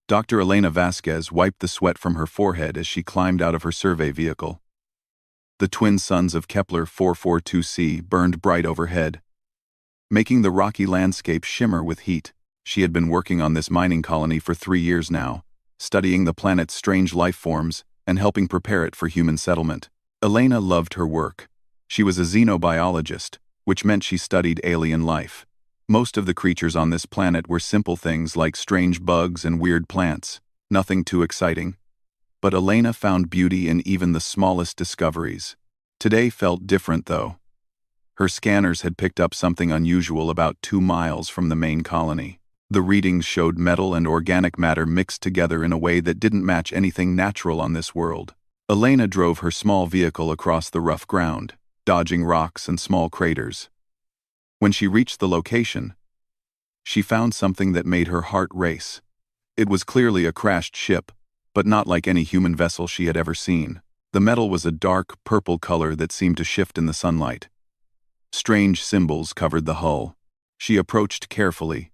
Dr. Elena Vasquez wiped the sweat from her forehead as she climbed out of her survey vehicle. The twin suns of Kepler 442c burned bright overhead, making the rocky landscape shimmer with heat. She had been working on this mining colony for 3 years now, studying the planet's strange life forms and helping prepare it for human settlement. Elena loved her work. She was a xenobiologist, which meant she studied alien life. Most of the creatures on this planet were simple things like strange bugs and weird plants, nothing too exciting. But Elena found beauty in even the smallest discoveries. Today felt different, though. Her scanners had picked up something unusual about 2 miles from the main colony. The readings showed metal and organic matter mixed together in a way that didn't match anything natural on this world. Elena drove her small vehicle across the rough ground, dodging rocks and small craters. When she reached the location, she found something that made her heart race. It was clearly a crashed ship, but not like any human vessel she had ever seen. The metal was a dark purple color that seemed to shift in the sunlight. Strange symbols covered the hull. She approached carefully,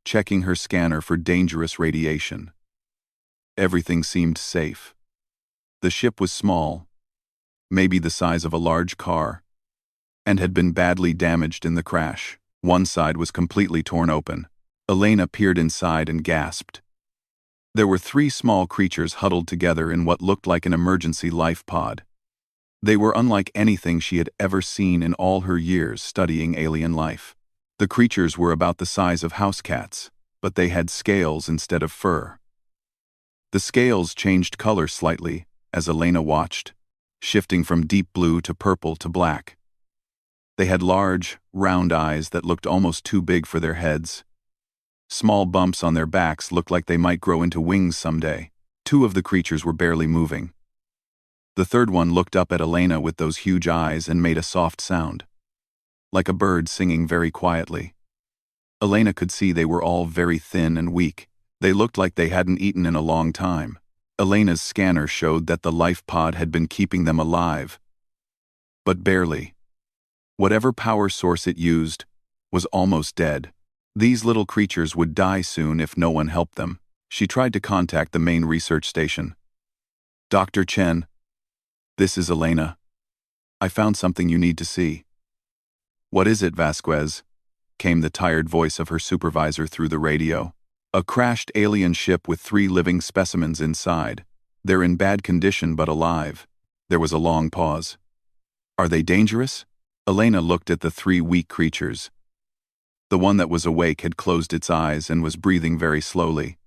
checking her scanner for dangerous radiation. Everything seemed safe. The ship was small, maybe the size of a large car, and had been badly damaged in the crash. One side was completely torn open. Elena peered inside and gasped. There were 3 small creatures huddled together in what looked like an emergency life pod. They were unlike anything she had ever seen in all her years studying alien life. The creatures were about the size of house cats, but they had scales instead of fur. The scales changed color slightly as Elena watched, shifting from deep blue to purple to black. They had large, round eyes that looked almost too big for their heads. Small bumps on their backs looked like they might grow into wings someday. 2 of the creatures were barely moving. The third one looked up at Elena with those huge eyes and made a soft sound, like a bird singing very quietly. Elena could see they were all very thin and weak. They looked like they hadn't eaten in a long time. Elena's scanner showed that the life pod had been keeping them alive, but barely. Whatever power source it used was almost dead. These little creatures would die soon if no one helped them. She tried to contact the main research station. "Dr. Chen, this is Elena. I found something you need to see." "What is it, Vasquez?" came the tired voice of her supervisor through the radio. "A crashed alien ship with 3 living specimens inside. They're in bad condition but alive." There was a long pause. "Are they dangerous?" Elena looked at the 3 weak creatures. The one that was awake had closed its eyes and was breathing very slowly.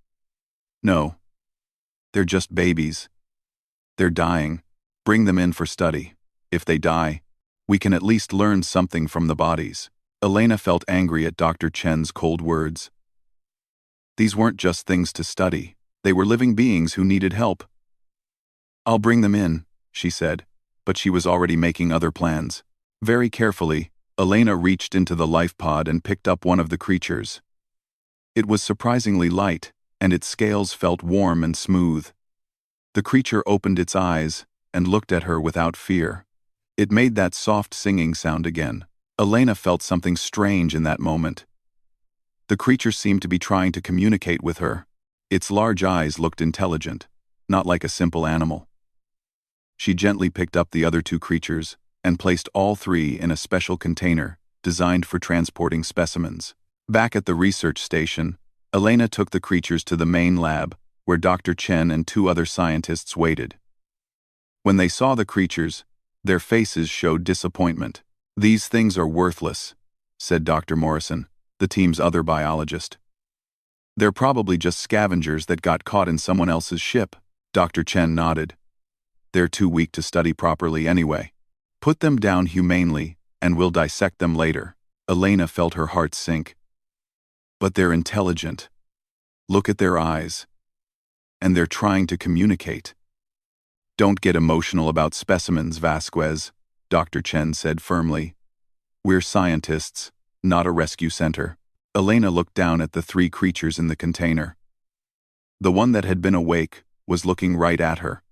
"No. They're just babies. They're dying. Bring them in for study. If they die, we can at least learn something from the bodies." Elena felt angry at Dr. Chen's cold words. These weren't just things to study. They were living beings who needed help. "I'll bring them in," she said, but she was already making other plans. Very carefully, Elena reached into the life pod and picked up one of the creatures. It was surprisingly light, and its scales felt warm and smooth. The creature opened its eyes and looked at her without fear. It made that soft singing sound again. Elena felt something strange in that moment. The creature seemed to be trying to communicate with her. Its large eyes looked intelligent, not like a simple animal. She gently picked up the other 2 creatures and placed all 3 in a special container designed for transporting specimens. Back at the research station, Elena took the creatures to the main lab, where Dr. Chen and 2 other scientists waited. When they saw the creatures, their faces showed disappointment. "These things are worthless," said Dr. Morrison, the team's other biologist. "They're probably just scavengers that got caught in someone else's ship." Dr. Chen nodded. "They're too weak to study properly anyway. Put them down humanely, and we'll dissect them later." Elena felt her heart sink. "But they're intelligent. Look at their eyes. And they're trying to communicate." "Don't get emotional about specimens, Vasquez," Dr. Chen said firmly. "We're scientists, not a rescue center." Elena looked down at the 3 creatures in the container. The one that had been awake was looking right at her.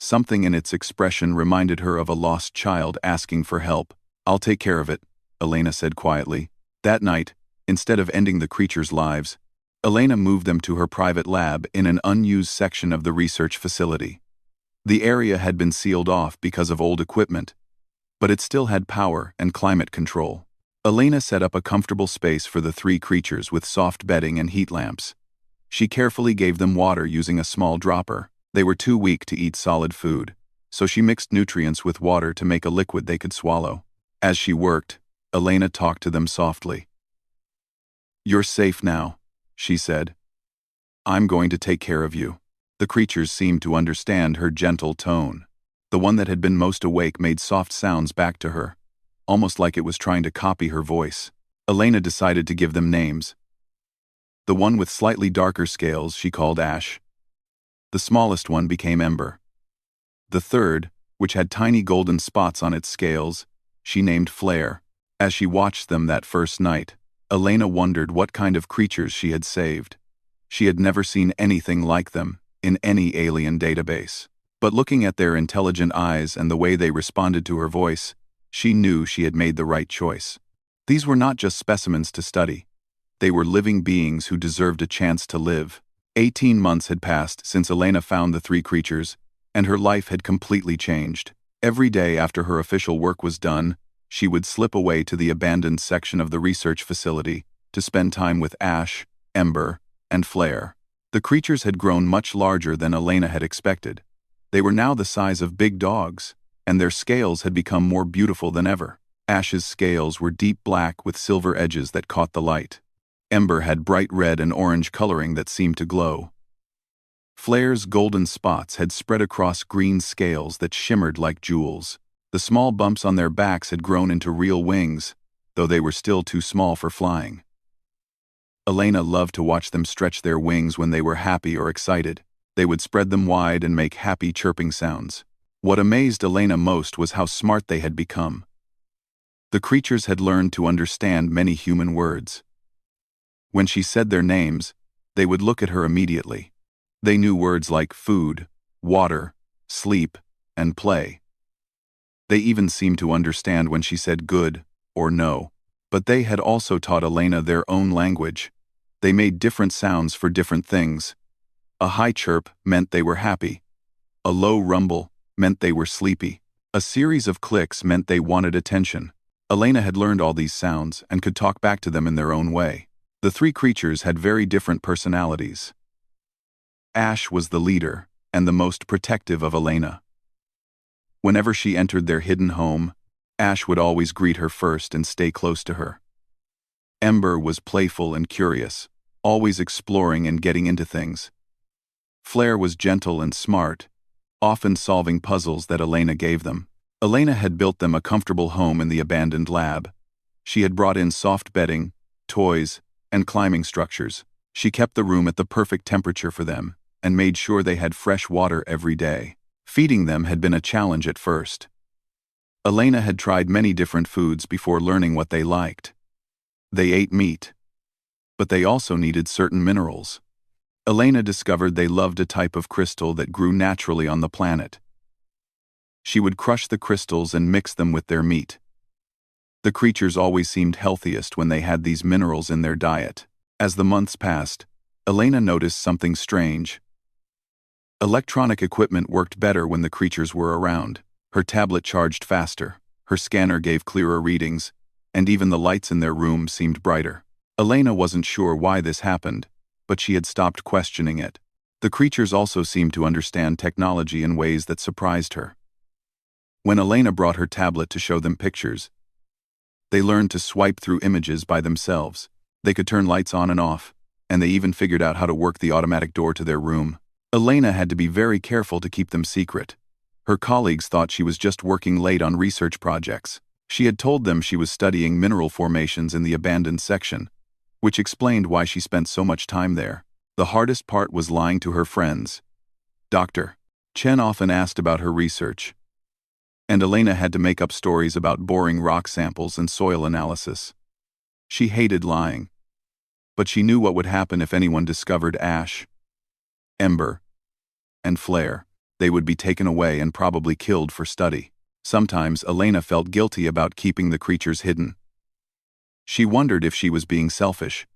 Something in its expression reminded her of a lost child asking for help. "I'll take care of it," Elena said quietly. That night, instead of ending the creatures' lives, Elena moved them to her private lab in an unused section of the research facility. The area had been sealed off because of old equipment, but it still had power and climate control. Elena set up a comfortable space for the three creatures with soft bedding and heat lamps. She carefully gave them water using a small dropper. They were too weak to eat solid food, so she mixed nutrients with water to make a liquid they could swallow. As she worked, Elena talked to them softly. "You're safe now," she said. "I'm going to take care of you." The creatures seemed to understand her gentle tone. The one that had been most awake made soft sounds back to her, almost like it was trying to copy her voice. Elena decided to give them names. The one with slightly darker scales she called Ash. The smallest one became Ember. The third, which had tiny golden spots on its scales, she named Flare. As she watched them that first night, Elena wondered what kind of creatures she had saved. She had never seen anything like them in any alien database. But looking at their intelligent eyes and the way they responded to her voice, she knew she had made the right choice. These were not just specimens to study. They were living beings who deserved a chance to live. 18 months had passed since Elena found the three creatures, and her life had completely changed. Every day after her official work was done, she would slip away to the abandoned section of the research facility to spend time with Ash, Ember, and Flare. The creatures had grown much larger than Elena had expected. They were now the size of big dogs, and their scales had become more beautiful than ever. Ash's scales were deep black with silver edges that caught the light. Ember had bright red and orange coloring that seemed to glow. Flare's golden spots had spread across green scales that shimmered like jewels. The small bumps on their backs had grown into real wings, though they were still too small for flying. Elena loved to watch them stretch their wings when they were happy or excited. They would spread them wide and make happy chirping sounds. What amazed Elena most was how smart they had become. The creatures had learned to understand many human words. When she said their names, they would look at her immediately. They knew words like food, water, sleep, and play. They even seemed to understand when she said good or no. But they had also taught Elena their own language. They made different sounds for different things. A high chirp meant they were happy. A low rumble meant they were sleepy. A series of clicks meant they wanted attention. Elena had learned all these sounds and could talk back to them in their own way. The three creatures had very different personalities. Ash was the leader and the most protective of Elena. Whenever she entered their hidden home, Ash would always greet her first and stay close to her. Ember was playful and curious, always exploring and getting into things. Flare was gentle and smart, often solving puzzles that Elena gave them. Elena had built them a comfortable home in the abandoned lab. She had brought in soft bedding, toys, and climbing structures. She kept the room at the perfect temperature for them and made sure they had fresh water every day. Feeding them had been a challenge at first. Elena had tried many different foods before learning what they liked. They ate meat, but they also needed certain minerals. Elena discovered they loved a type of crystal that grew naturally on the planet. She would crush the crystals and mix them with their meat. The creatures always seemed healthiest when they had these minerals in their diet. As the months passed, Elena noticed something strange. Electronic equipment worked better when the creatures were around. Her tablet charged faster, her scanner gave clearer readings, and even the lights in their room seemed brighter. Elena wasn't sure why this happened, but she had stopped questioning it. The creatures also seemed to understand technology in ways that surprised her. When Elena brought her tablet to show them pictures, they learned to swipe through images by themselves. They could turn lights on and off, and they even figured out how to work the automatic door to their room. Elena had to be very careful to keep them secret. Her colleagues thought she was just working late on research projects. She had told them she was studying mineral formations in the abandoned section, which explained why she spent so much time there. The hardest part was lying to her friends. Dr. Chen often asked about her research, and Elena had to make up stories about boring rock samples and soil analysis. She hated lying, but she knew what would happen if anyone discovered Ash, Ember, and Flare. They would be taken away and probably killed for study. Sometimes Elena felt guilty about keeping the creatures hidden. She wondered if she was being selfish.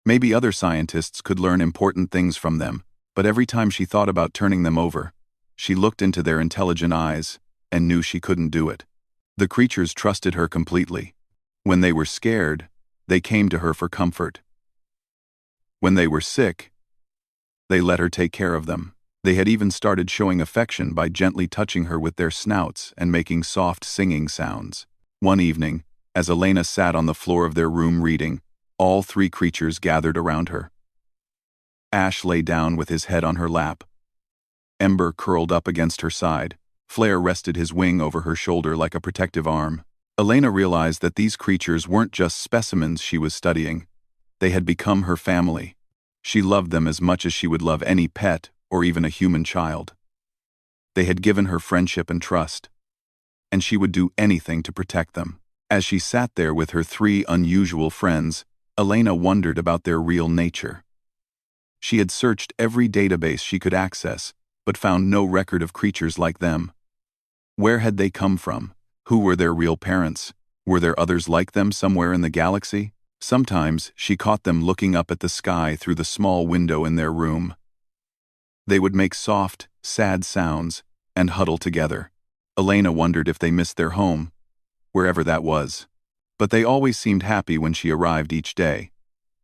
Maybe other scientists could learn important things from them, but every time she thought about turning them over, she looked into their intelligent eyes and knew she couldn't do it. The creatures trusted her completely. When they were scared, they came to her for comfort. When they were sick, they let her take care of them. They had even started showing affection by gently touching her with their snouts and making soft singing sounds. One evening, as Elena sat on the floor of their room reading, all three creatures gathered around her. Ash lay down with his head on her lap. Ember curled up against her side. Flare rested his wing over her shoulder like a protective arm. Elena realized that these creatures weren't just specimens she was studying. They had become her family. She loved them as much as she would love any pet or even a human child. They had given her friendship and trust, and she would do anything to protect them. As she sat there with her three unusual friends, Elena wondered about their real nature. She had searched every database she could access, but found no record of creatures like them. Where had they come from? Who were their real parents? Were there others like them somewhere in the galaxy? Sometimes she caught them looking up at the sky through the small window in their room. They would make soft, sad sounds and huddle together. Elena wondered if they missed their home, wherever that was. But they always seemed happy when she arrived each day.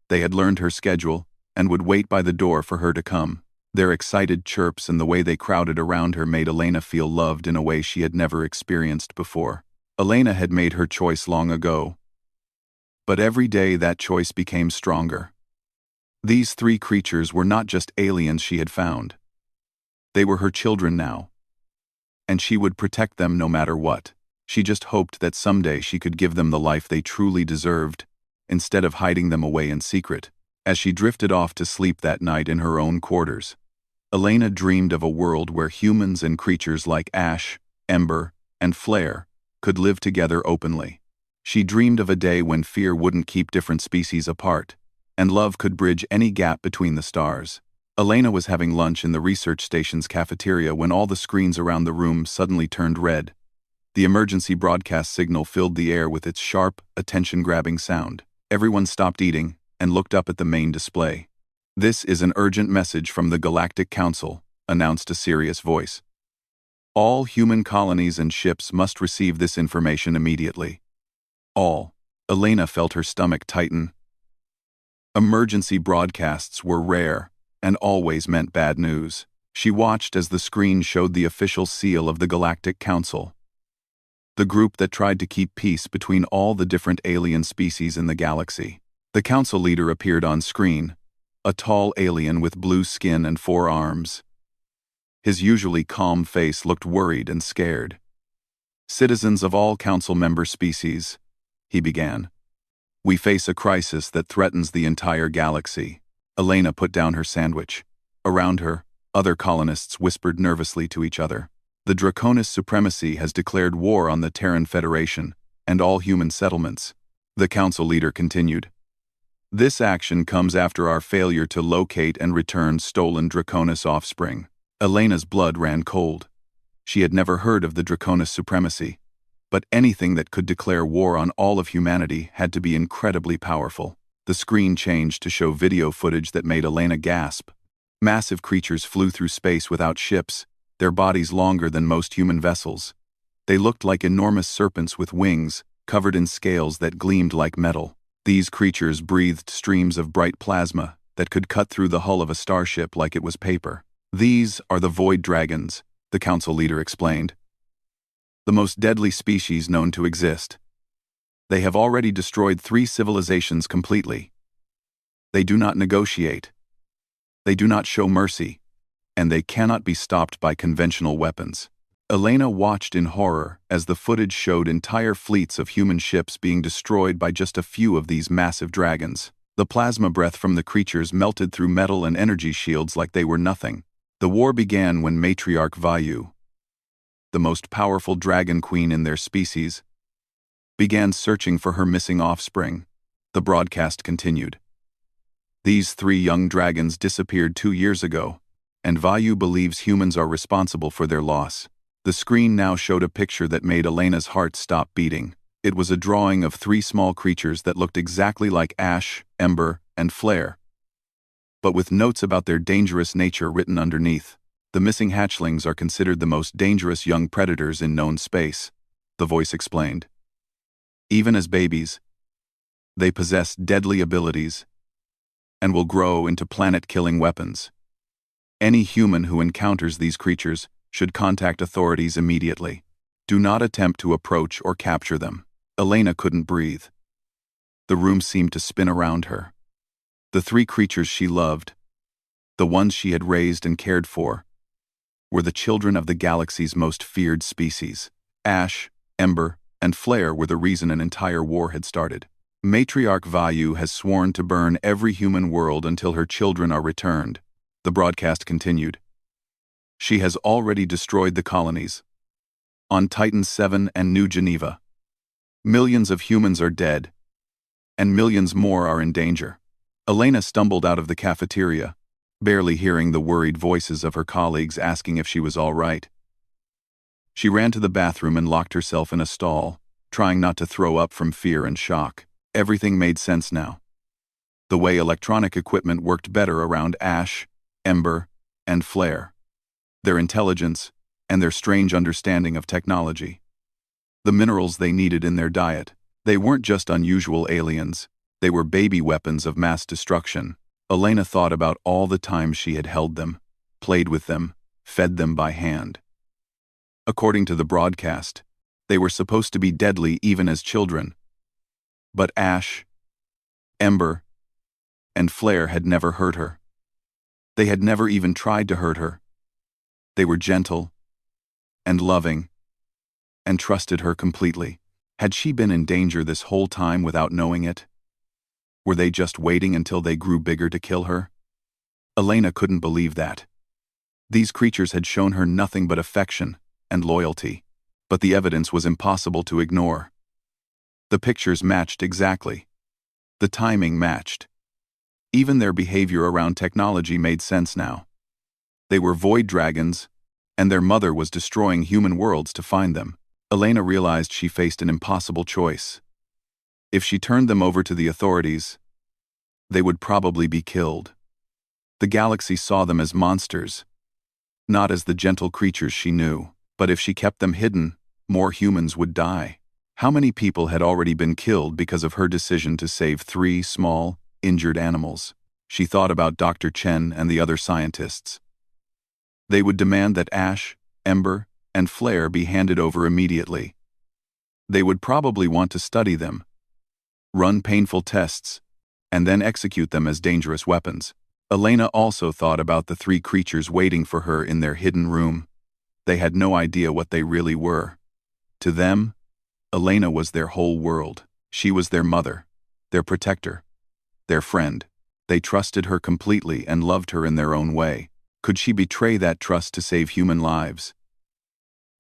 They had learned her schedule and would wait by the door for her to come. Their excited chirps and the way they crowded around her made Elena feel loved in a way she had never experienced before. Elena had made her choice long ago. But every day that choice became stronger. These three creatures were not just aliens she had found. They were her children now. And she would protect them no matter what. She just hoped that someday she could give them the life they truly deserved, instead of hiding them away in secret. As she drifted off to sleep that night in her own quarters, Elena dreamed of a world where humans and creatures like Ash, Ember, and Flare could live together openly. She dreamed of a day when fear wouldn't keep different species apart, and love could bridge any gap between the stars. Elena was having lunch in the research station's cafeteria when all the screens around the room suddenly turned red. The emergency broadcast signal filled the air with its sharp, attention-grabbing sound. Everyone stopped eating and looked up at the main display. "This is an urgent message from the Galactic Council," announced a serious voice. "All human colonies and ships must receive this information immediately." All. Elena felt her stomach tighten. Emergency broadcasts were rare and always meant bad news. She watched as the screen showed the official seal of the Galactic Council, the group that tried to keep peace between all the different alien species in the galaxy. The council leader appeared on screen, a tall alien with blue skin and 4 arms. His usually calm face looked worried and scared. "Citizens of all council member species," he began, "we face a crisis that threatens the entire galaxy." Elena put down her sandwich. Around her, other colonists whispered nervously to each other. "The Draconis Supremacy has declared war on the Terran Federation and all human settlements," the council leader continued. "This action comes after our failure to locate and return stolen Draconis offspring." Elena's blood ran cold. She had never heard of the Draconis Supremacy, but anything that could declare war on all of humanity had to be incredibly powerful. The screen changed to show video footage that made Elena gasp. Massive creatures flew through space without ships, their bodies longer than most human vessels. They looked like enormous serpents with wings, covered in scales that gleamed like metal. These creatures breathed streams of bright plasma that could cut through the hull of a starship like it was paper. "These are the Void Dragons," the council leader explained. "The most deadly species known to exist. They have already destroyed 3 civilizations completely. They do not negotiate. They do not show mercy, and they cannot be stopped by conventional weapons." Elena watched in horror as the footage showed entire fleets of human ships being destroyed by just a few of these massive dragons. The plasma breath from the creatures melted through metal and energy shields like they were nothing. The war began when Matriarch Vayu, the most powerful dragon queen in their species, began searching for her missing offspring. The broadcast continued. "These 3 young dragons disappeared 2 years ago, and Vayu believes humans are responsible for their loss." The screen now showed a picture that made Elena's heart stop beating. It was a drawing of 3 small creatures that looked exactly like Ash, Ember, and Flare, but with notes about their dangerous nature written underneath. The missing hatchlings are considered the most dangerous young predators in known space, the voice explained. Even as babies, they possess deadly abilities and will grow into planet-killing weapons. Any human who encounters these creatures should contact authorities immediately. Do not attempt to approach or capture them. Elena couldn't breathe. The room seemed to spin around her. The three creatures she loved, the ones she had raised and cared for, were the children of the galaxy's most feared species. Ash, Ember, and Flare were the reason an entire war had started. Matriarch Vayu has sworn to burn every human world until her children are returned, the broadcast continued. She has already destroyed the colonies on Titan 7 and New Geneva. Millions of humans are dead, and millions more are in danger. Elena stumbled out of the cafeteria, barely hearing the worried voices of her colleagues asking if she was all right. She ran to the bathroom and locked herself in a stall, trying not to throw up from fear and shock. Everything made sense now. The way electronic equipment worked better around Ash, Ember, and Flare. Their intelligence, and their strange understanding of technology. The minerals they needed in their diet. They weren't just unusual aliens, they were baby weapons of mass destruction. Elena thought about all the times she had held them, played with them, fed them by hand. According to the broadcast, they were supposed to be deadly even as children. But Ash, Ember, and Flare had never hurt her. They had never even tried to hurt her. They were gentle and loving and trusted her completely. Had she been in danger this whole time without knowing it? Were they just waiting until they grew bigger to kill her? Elena couldn't believe that. These creatures had shown her nothing but affection and loyalty, but the evidence was impossible to ignore. The pictures matched exactly. The timing matched. Even their behavior around technology made sense now. They were void dragons, and their mother was destroying human worlds to find them. Elena realized she faced an impossible choice. If she turned them over to the authorities, they would probably be killed. The galaxy saw them as monsters, not as the gentle creatures she knew. But if she kept them hidden, more humans would die. How many people had already been killed because of her decision to save 3 small, injured animals? She thought about Dr. Chen and the other scientists. They would demand that Ash, Ember, and Flare be handed over immediately. They would probably want to study them, run painful tests, and then execute them as dangerous weapons. Elena also thought about the 3 creatures waiting for her in their hidden room. They had no idea what they really were. To them, Elena was their whole world. She was their mother, their protector, their friend. They trusted her completely and loved her in their own way. Could she betray that trust to save human lives?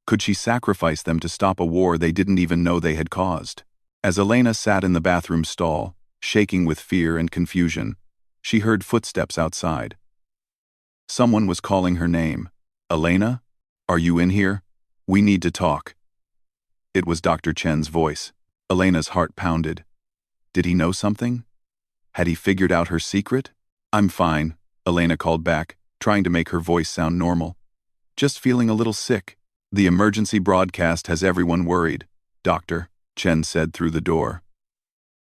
Could she sacrifice them to stop a war they didn't even know they had caused? As Elena sat in the bathroom stall, shaking with fear and confusion, she heard footsteps outside. Someone was calling her name. Elena? Are you in here? We need to talk. It was Dr. Chen's voice. Elena's heart pounded. Did he know something? Had he figured out her secret? I'm fine, Elena called back, trying to make her voice sound normal. Just feeling a little sick. The emergency broadcast has everyone worried, Doctor, Chen said through the door.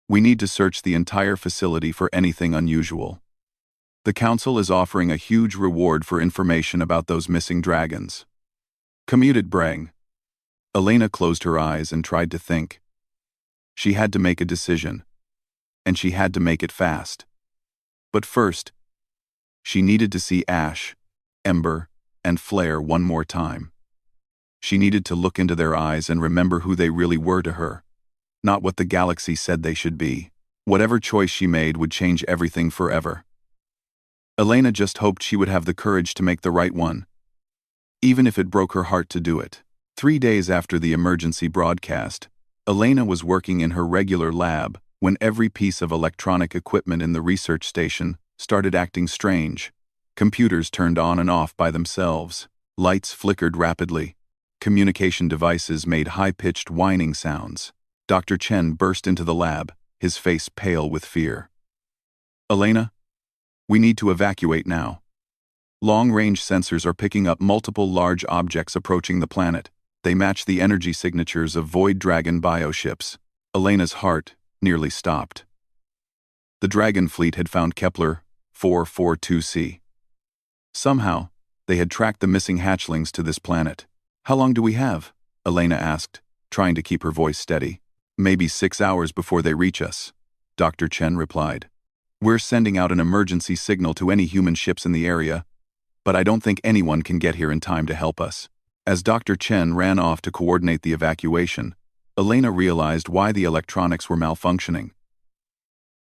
We need to search the entire facility for anything unusual. The council is offering a huge reward for information about those missing dragons. Commuted Brang. Elena closed her eyes and tried to think. She had to make a decision, and she had to make it fast. But first, she needed to see Ash, Ember, and Flare one more time. She needed to look into their eyes and remember who they really were to her, not what the galaxy said they should be. Whatever choice she made would change everything forever. Elena just hoped she would have the courage to make the right one, even if it broke her heart to do it. 3 days after the emergency broadcast, Elena was working in her regular lab when every piece of electronic equipment in the research station started acting strange. Computers turned on and off by themselves. Lights flickered rapidly. Communication devices made high-pitched whining sounds. Dr. Chen burst into the lab, his face pale with fear. Elena, we need to evacuate now. Long-range sensors are picking up multiple large objects approaching the planet. They match the energy signatures of Void Dragon bioships. Elena's heart nearly stopped. The Dragon fleet had found Kepler 442c. Somehow, they had tracked the missing hatchlings to this planet. How long do we have? Elena asked, trying to keep her voice steady. Maybe 6 hours before they reach us, Dr. Chen replied. We're sending out an emergency signal to any human ships in the area, but I don't think anyone can get here in time to help us. As Dr. Chen ran off to coordinate the evacuation, Elena realized why the electronics were malfunctioning.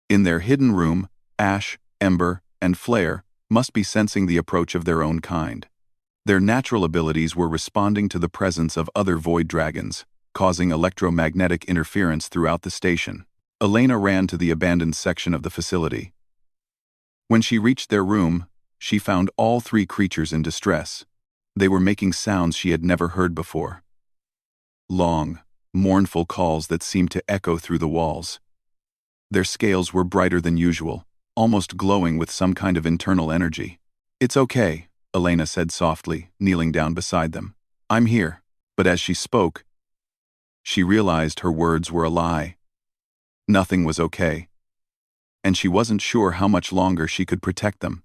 In their hidden room, Ash, Ember, and Flare must be sensing the approach of their own kind. Their natural abilities were responding to the presence of other void dragons, causing electromagnetic interference throughout the station. Elena ran to the abandoned section of the facility. When she reached their room, she found all 3 creatures in distress. They were making sounds she had never heard before. Long, mournful calls that seemed to echo through the walls. Their scales were brighter than usual, almost glowing with some kind of internal energy. It's okay, Elena said softly, kneeling down beside them. I'm here. But as she spoke, she realized her words were a lie. Nothing was okay. And she wasn't sure how much longer she could protect them.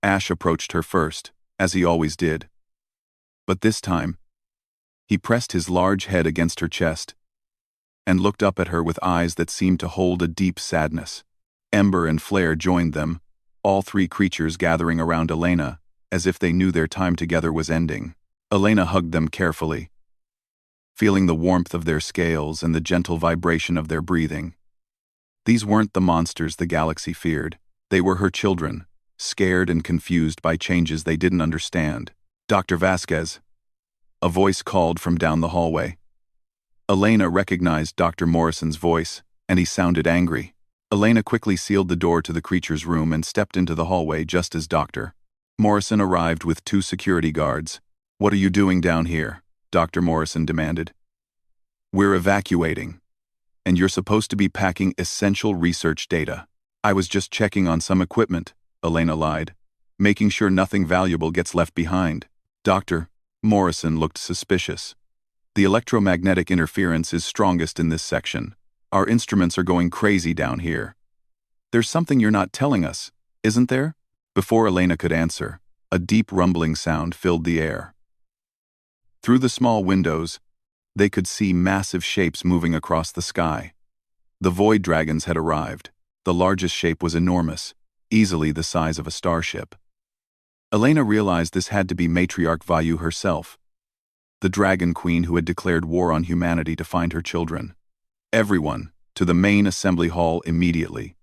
Ash approached her first, as he always did. But this time, he pressed his large head against her chest and looked up at her with eyes that seemed to hold a deep sadness. Ember and Flare joined them, all 3 creatures gathering around Elena, as if they knew their time together was ending. Elena hugged them carefully, feeling the warmth of their scales and the gentle vibration of their breathing. These weren't the monsters the galaxy feared. They were her children, scared and confused by changes they didn't understand. Dr. Vasquez. A voice called from down the hallway. Elena recognized Dr. Morrison's voice, and he sounded angry. Elena quickly sealed the door to the creature's room and stepped into the hallway just as Dr. Morrison arrived with 2 security guards. What are you doing down here? Dr. Morrison demanded. We're evacuating. And you're supposed to be packing essential research data. I was just checking on some equipment, Elena lied, making sure nothing valuable gets left behind. Dr. Morrison looked suspicious. The electromagnetic interference is strongest in this section. Our instruments are going crazy down here. There's something you're not telling us, isn't there? Before Elena could answer, a deep rumbling sound filled the air. Through the small windows, they could see massive shapes moving across the sky. The void dragons had arrived. The largest shape was enormous, easily the size of a starship. Elena realized this had to be Matriarch Vayu herself, the dragon queen who had declared war on humanity to find her children. Everyone, to the main assembly hall immediately.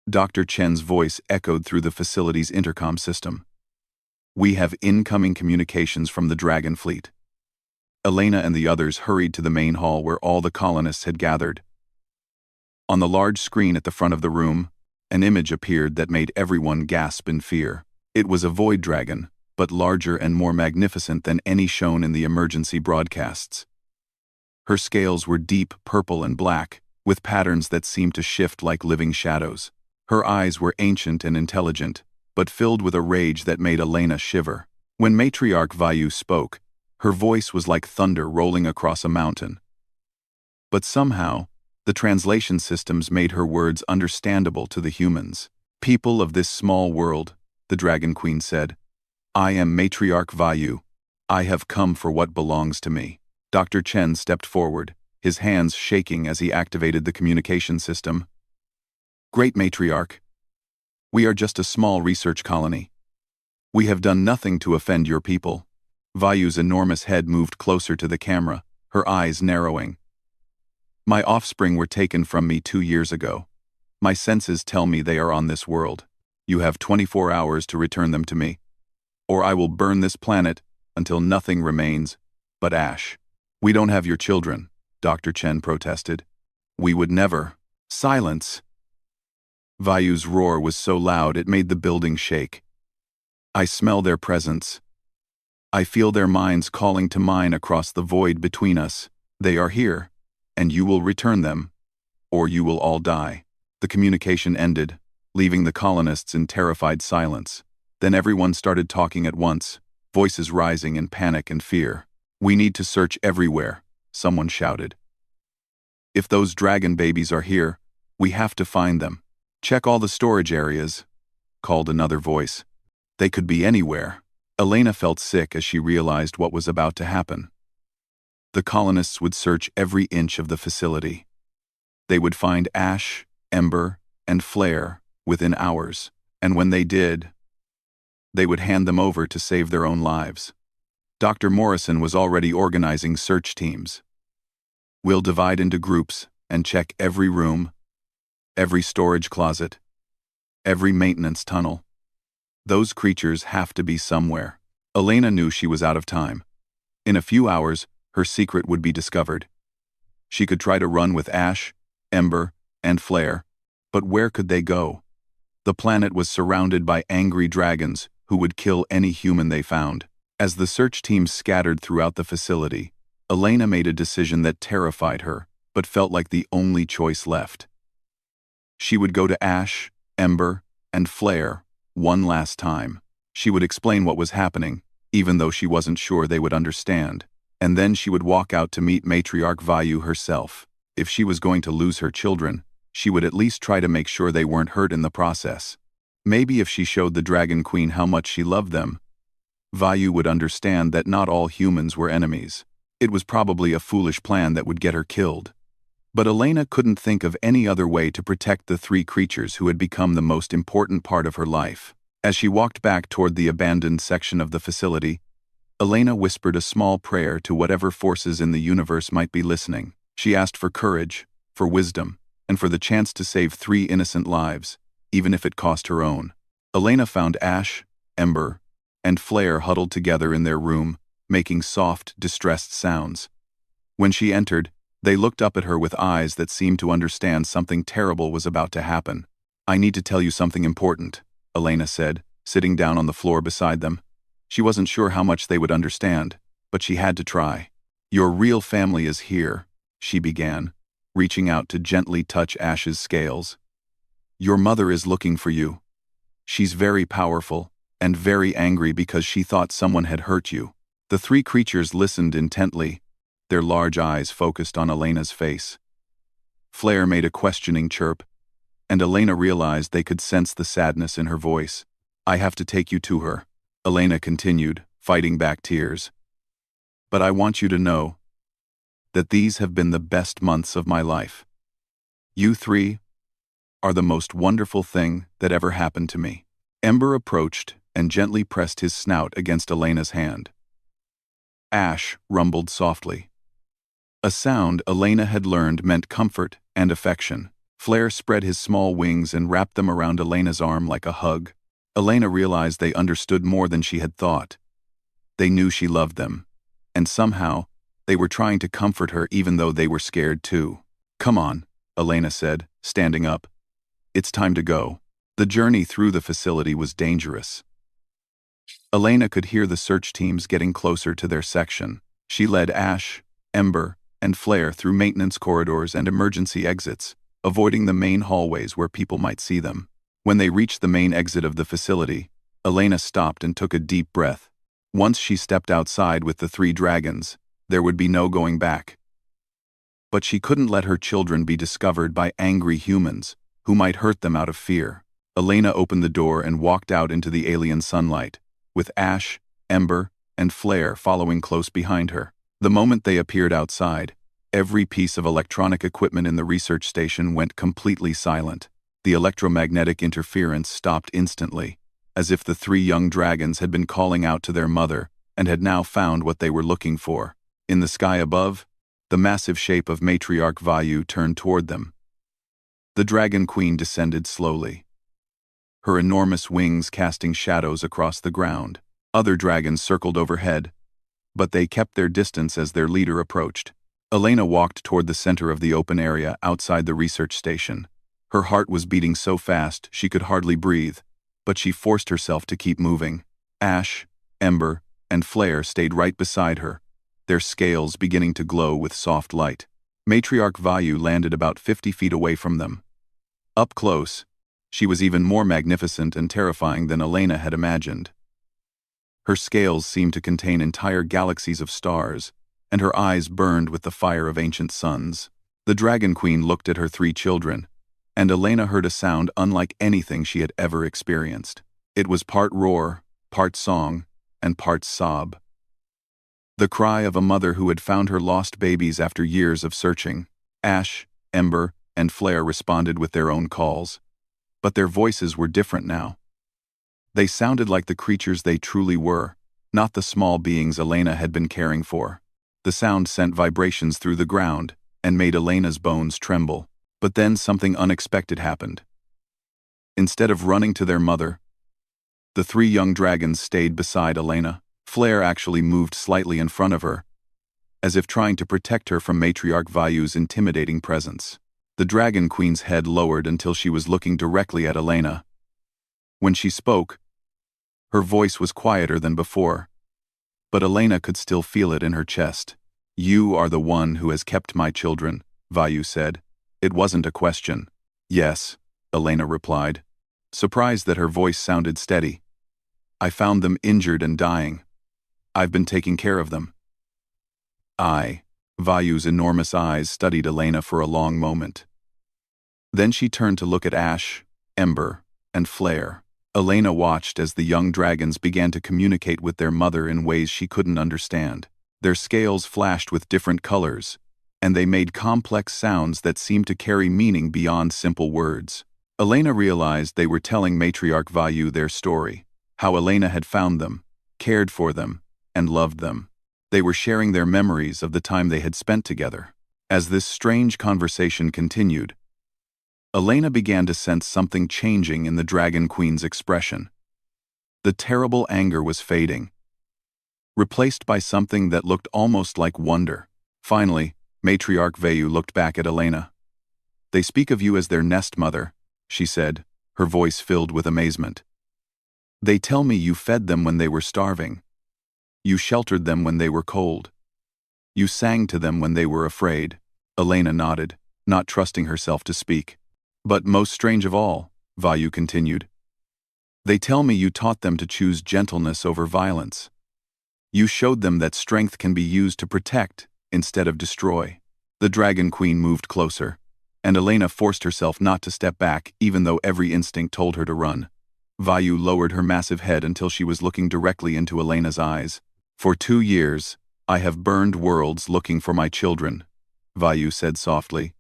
Dr. Chen's voice echoed through the facility's intercom system. We have incoming communications from the Dragon Fleet. Elena and the others hurried to the main hall where all the colonists had gathered. On the large screen at the front of the room, an image appeared that made everyone gasp in fear. It was a void dragon, but larger and more magnificent than any shown in the emergency broadcasts. Her scales were deep purple and black, with patterns that seemed to shift like living shadows. Her eyes were ancient and intelligent, but filled with a rage that made Elena shiver. When Matriarch Vayu spoke, her voice was like thunder rolling across a mountain. But somehow, the translation systems made her words understandable to the humans. People of this small world, the Dragon Queen said, I am Matriarch Vayu. I have come for what belongs to me. Dr. Chen stepped forward, his hands shaking as he activated the communication system. Great Matriarch. We are just a small research colony. We have done nothing to offend your people. Vayu's enormous head moved closer to the camera, her eyes narrowing. My offspring were taken from me 2 years ago. My senses tell me they are on this world. You have 24 hours to return them to me, or I will burn this planet until nothing remains but ash. We don't have your children, Dr. Chen protested. We would never. Silence. Vayu's roar was so loud it made the building shake. I smell their presence. I feel their minds calling to mine across the void between us. They are here, and you will return them, or you will all die. The communication ended, leaving the colonists in terrified silence. Then everyone started talking at once, voices rising in panic and fear. "We need to search everywhere," someone shouted. "If those dragon babies are here, we have to find them. Check all the storage areas," called another voice. They could be anywhere. Elena felt sick as she realized what was about to happen. The colonists would search every inch of the facility. They would find Ash, Ember, and Flare within hours, and when they did, they would hand them over to save their own lives. Dr. Morrison was already organizing search teams. "We'll divide into groups and check every room, every storage closet, every maintenance tunnel. Those creatures have to be somewhere." Elena knew she was out of time. In a few hours, her secret would be discovered. She could try to run with Ash, Ember, and Flare, but where could they go? The planet was surrounded by angry dragons who would kill any human they found. As the search teams scattered throughout the facility, Elena made a decision that terrified her, but felt like the only choice left. She would go to Ash, Ember, and Flare one last time. She would explain what was happening, even though she wasn't sure they would understand. And then she would walk out to meet Matriarch Vayu herself. If she was going to lose her children, she would at least try to make sure they weren't hurt in the process. Maybe if she showed the Dragon Queen how much she loved them, Vayu would understand that not all humans were enemies. It was probably a foolish plan that would get her killed. But Elena couldn't think of any other way to protect the three creatures who had become the most important part of her life. As she walked back toward the abandoned section of the facility, Elena whispered a small prayer to whatever forces in the universe might be listening. She asked for courage, for wisdom, and for the chance to save 3 innocent lives, even if it cost her own. Elena found Ash, Ember, and Flare huddled together in their room, making soft, distressed sounds. When she entered, they looked up at her with eyes that seemed to understand something terrible was about to happen. "I need to tell you something important," Elena said, sitting down on the floor beside them. She wasn't sure how much they would understand, but she had to try. "Your real family is here," she began, reaching out to gently touch Ash's scales. "Your mother is looking for you. She's very powerful and very angry because she thought someone had hurt you." The 3 creatures listened intently, their large eyes focused on Elena's face. Flare made a questioning chirp, and Elena realized they could sense the sadness in her voice. "I have to take you to her," Elena continued, fighting back tears. "But I want you to know that these have been the best months of my life. You 3 are the most wonderful thing that ever happened to me." Ember approached and gently pressed his snout against Elena's hand. Ash rumbled softly. A sound Elena had learned meant comfort and affection. Flare spread his small wings and wrapped them around Elena's arm like a hug. Elena realized they understood more than she had thought. They knew she loved them, and somehow, they were trying to comfort her even though they were scared too. "Come on," Elena said, standing up. "It's time to go." The journey through the facility was dangerous. Elena could hear the search teams getting closer to their section. She led Ash, Ember, and Flare through maintenance corridors and emergency exits, avoiding the main hallways where people might see them. When they reached the main exit of the facility, Elena stopped and took a deep breath. Once she stepped outside with the 3 dragons, there would be no going back. But she couldn't let her children be discovered by angry humans who might hurt them out of fear. Elena opened the door and walked out into the alien sunlight, with Ash, Ember, and Flare following close behind her. The moment they appeared outside, every piece of electronic equipment in the research station went completely silent. The electromagnetic interference stopped instantly, as if the 3 young dragons had been calling out to their mother and had now found what they were looking for. In the sky above, the massive shape of Matriarch Vayu turned toward them. The Dragon Queen descended slowly, her enormous wings casting shadows across the ground. Other dragons circled overhead, but they kept their distance as their leader approached. Elena walked toward the center of the open area outside the research station. Her heart was beating so fast she could hardly breathe, but she forced herself to keep moving. Ash, Ember, and Flare stayed right beside her, their scales beginning to glow with soft light. Matriarch Vayu landed about 50 feet away from them. Up close, She was even more magnificent and terrifying than Elena had imagined. Her scales seemed to contain entire galaxies of stars, and her eyes burned with the fire of ancient suns. The Dragon Queen looked at her 3 children, and Elena heard a sound unlike anything she had ever experienced. It was part roar, part song, and part sob. The cry of a mother who had found her lost babies after years of searching. Ash, Ember, and Flare responded with their own calls, but their voices were different now. They sounded like the creatures they truly were, not the small beings Elena had been caring for. The sound sent vibrations through the ground and made Elena's bones tremble. But then something unexpected happened. Instead of running to their mother, the 3 young dragons stayed beside Elena. Flare actually moved slightly in front of her, as if trying to protect her from Matriarch Vayu's intimidating presence. The Dragon Queen's head lowered until she was looking directly at Elena. When she spoke, her voice was quieter than before, but Elena could still feel it in her chest. "You are the one who has kept my children," Vayu said. It wasn't a question. "Yes," Elena replied, surprised that her voice sounded steady. "I found them injured and dying. I've been taking care of them." Vayu's enormous eyes studied Elena for a long moment. Then she turned to look at Ash, Ember, and Flare. Elena watched as the young dragons began to communicate with their mother in ways she couldn't understand. Their scales flashed with different colors, and they made complex sounds that seemed to carry meaning beyond simple words. Elena realized they were telling Matriarch Vayu their story, how Elena had found them, cared for them, and loved them. They were sharing their memories of the time they had spent together. As this strange conversation continued, Elena began to sense something changing in the Dragon Queen's expression. The terrible anger was fading, replaced by something that looked almost like wonder. Finally, Matriarch Vayu looked back at Elena. "They speak of you as their nest mother," she said, her voice filled with amazement. "They tell me you fed them when they were starving. You sheltered them when they were cold. You sang to them when they were afraid." Elena nodded, not trusting herself to speak. "But most strange of all," Vayu continued, "they tell me you taught them to choose gentleness over violence. You showed them that strength can be used to protect instead of destroy." The Dragon Queen moved closer, and Elena forced herself not to step back even though every instinct told her to run. Vayu lowered her massive head until she was looking directly into Elena's eyes. "For 2 years, I have burned worlds looking for my children," Vayu said softly.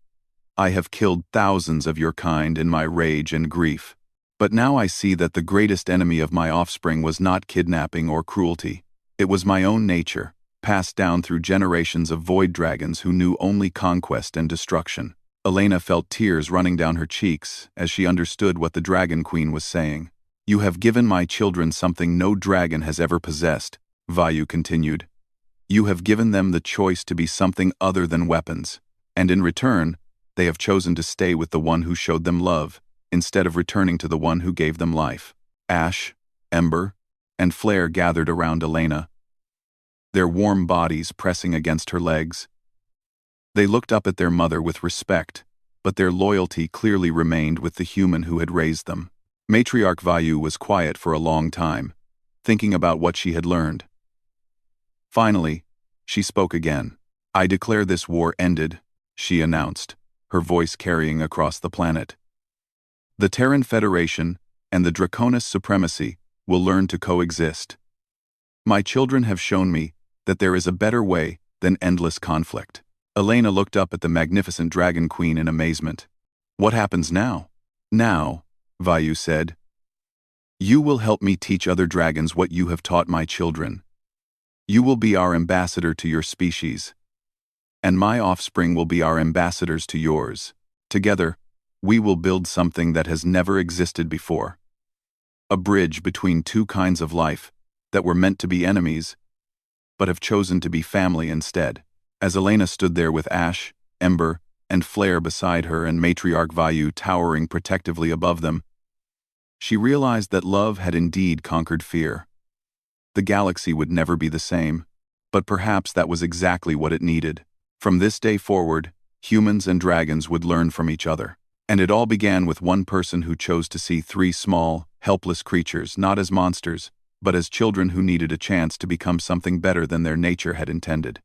"I have killed thousands of your kind in my rage and grief. But now I see that the greatest enemy of my offspring was not kidnapping or cruelty. It was my own nature, passed down through generations of void dragons who knew only conquest and destruction." Elena felt tears running down her cheeks as she understood what the Dragon Queen was saying. "You have given my children something no dragon has ever possessed," Vayu continued. "You have given them the choice to be something other than weapons, and in return, they have chosen to stay with the one who showed them love, instead of returning to the one who gave them life." Ash, Ember, and Flare gathered around Elena, their warm bodies pressing against her legs. They looked up at their mother with respect, but their loyalty clearly remained with the human who had raised them. Matriarch Vayu was quiet for a long time, thinking about what she had learned. Finally, she spoke again. "I declare this war ended," she announced, her voice carrying across the planet. "The Terran Federation and the Draconis Supremacy will learn to coexist. My children have shown me that there is a better way than endless conflict." Elena looked up at the magnificent Dragon Queen in amazement. "What happens now?" "Now," Vayu said, "you will help me teach other dragons what you have taught my children. You will be our ambassador to your species, and my offspring will be our ambassadors to yours. Together, we will build something that has never existed before. A bridge between 2 kinds of life that were meant to be enemies, but have chosen to be family instead." As Elena stood there with Ash, Ember, and Flare beside her and Matriarch Vayu towering protectively above them, she realized that love had indeed conquered fear. The galaxy would never be the same, but perhaps that was exactly what it needed. From this day forward, humans and dragons would learn from each other. And it all began with one person who chose to see three small, helpless creatures not as monsters, but as children who needed a chance to become something better than their nature had intended.